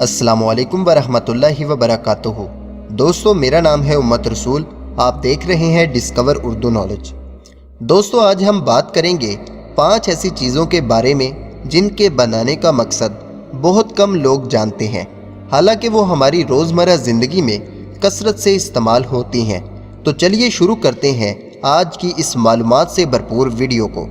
अस्सलामु अलैकुम वरहमतुल्लाहि वबरकातुहू। दोस्तों, मेरा नाम है उम्मत रसूल। आप देख रहे हैं डिस्कवर उर्दू नॉलेज। दोस्तों, आज हम बात करेंगे 5 ऐसी चीज़ों के बारे में जिनके बनाने का मकसद बहुत कम लोग जानते हैं, हालांकि वो हमारी रोज़मर्रा ज़िंदगी में कसरत से इस्तेमाल होती हैं। तो चलिए शुरू करते हैं आज की इस मालूमात से भरपूर वीडियो को।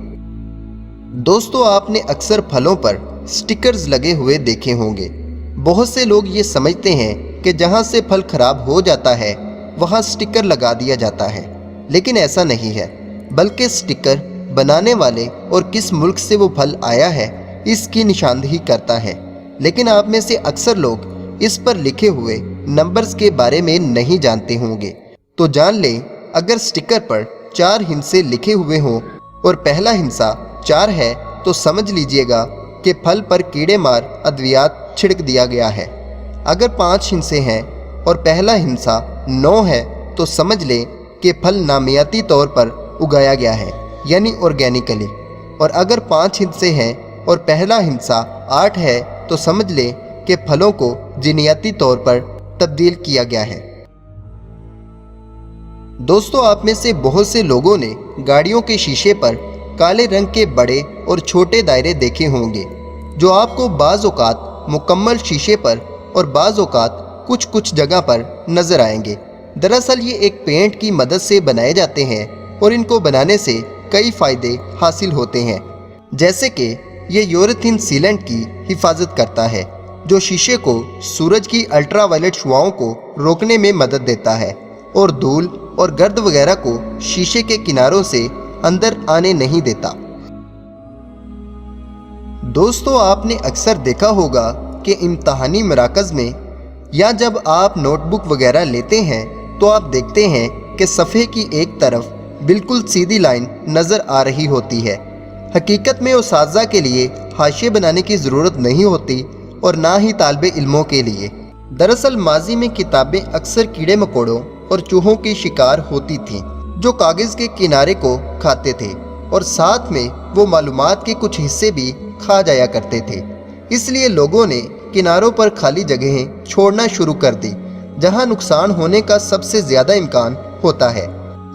दोस्तों, आपने अक्सर फलों पर स्टिकर्स लगे हुए देखे होंगे। बहुत से लोग ये समझते हैं कि जहाँ से फल खराब हो जाता है वहाँ स्टिकर लगा दिया जाता है, लेकिन ऐसा नहीं है। बल्कि स्टिकर बनाने वाले और किस मुल्क से वो फल आया है इसकी निशानदही करता है। लेकिन आप में से अक्सर लोग इस पर लिखे हुए नंबर्स के बारे में नहीं जानते होंगे। तो जान लें, अगर स्टिकर पर 4 हिंसे लिखे हुए हों और पहला हिंसा 4 है तो समझ लीजिएगा कि फल पर कीड़े मार अद्वियात छिड़क दिया गया है। अगर 5 हिंसे हैं और पहला हिंसा 9 है तो समझ लें कि फल नामियाती तौर पर उगाया गया है, यानी ऑर्गेनिकली। और अगर 5 हिंसे हैं और पहला हिंसा 8 है तो समझ लें कि फलों को जीनियाती तौर पर तब्दील किया गया है। दोस्तों, आप में से बहुत से लोगों ने गाड़ियों के शीशे पर काले रंग के बड़े और छोटे दायरे देखे होंगे, जो आपको बाज़ औक़ात मुकम्मल शीशे पर और बाज़ औक़ात कुछ कुछ जगह पर नज़र आएंगे। दरअसल ये एक पेंट की मदद से बनाए जाते हैं और इनको बनाने से कई फ़ायदे हासिल होते हैं। जैसे कि ये यूरेथीन सीलेंट की हिफाजत करता है, जो शीशे को सूरज की अल्ट्रावायलेट शुआओं को रोकने में मदद देता है और धूल और गर्द वगैरह को शीशे के किनारों से अंदर आने नहीं देता। दोस्तों, आपने अक्सर देखा होगा कि इम्तहानी मराकज़ में या जब आप नोटबुक वगैरह लेते हैं तो आप देखते हैं कि सफ़े की एक तरफ बिल्कुल सीधी लाइन नज़र आ रही होती है। हकीकत में उस्ताज़ा के लिए हाशिए बनाने की ज़रूरत नहीं होती और ना ही तालिबे इल्मों के लिए। दरअसल माजी में किताबें अक्सर कीड़े मकोड़ों और चूहों की शिकार होती थीं, जो कागज़ के किनारे को खाते थे और साथ में वो मालूमात के कुछ हिस्से भी खा जाया करते थे। इसलिए लोगों ने किनारों पर खाली जगहें छोड़ना शुरू कर दी, जहां नुकसान होने का सबसे ज़्यादा इम्कान होता है।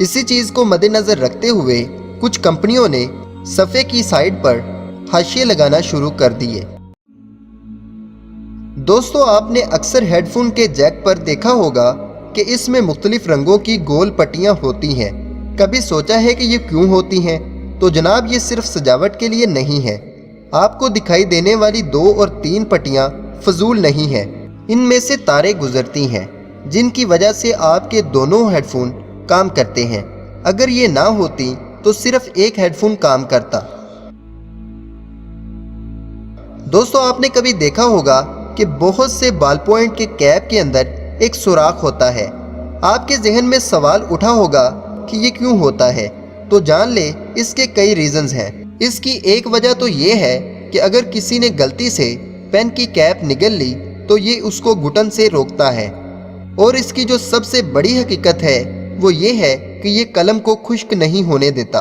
इसी चीज़ को मद्देनज़र रखते हुए कुछ कंपनियों ने सफ़े की साइड पर हाशिए लगाना शुरू कर दिए। दोस्तों, आपने अक्सर हेडफोन के जैक पर देखा होगा कि इसमें मुख्तलिफ रंगों की गोल पट्टियाँ होती हैं। कभी सोचा है कि ये क्यों होती हैं? तो जनाब, ये सिर्फ सजावट के लिए नहीं है। आपको दिखाई देने वाली 2 और 3 पट्टियाँ फजूल नहीं हैं। इनमें से तारें गुजरती हैं, जिनकी वजह से आपके दोनों हेडफोन काम करते हैं। अगर ये ना होती तो सिर्फ एक हेडफोन काम करता। दोस्तों, आपने कभी देखा होगा कि बहुत से बॉल पॉइंट के कैप के अंदर एक सुराख होता है। आपके जहन में सवाल उठा होगा कि ये क्यों होता है? तो जान ले, इसके कई रीज़न्स हैं। इसकी एक वजह तो ये है कि अगर किसी ने गलती से पेन की कैप निगल ली तो ये उसको घुटन से रोकता है। और इसकी जो सबसे बड़ी हकीकत है वो ये है कि ये कलम को खुश्क नहीं होने देता।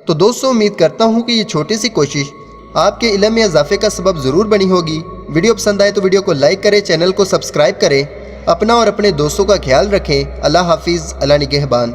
तो दोस्तों, उम्मीद करता हूँ कि ये छोटी सी कोशिश आपके इल्म में इजाफे का सबब ज़रूर बनी होगी। वीडियो पसंद आए तो वीडियो को लाइक करें, चैनल को सब्सक्राइब करें। अपना और अपने दोस्तों का ख्याल रखें। अल्लाह हाफिज़, अल्लाह निगहबान।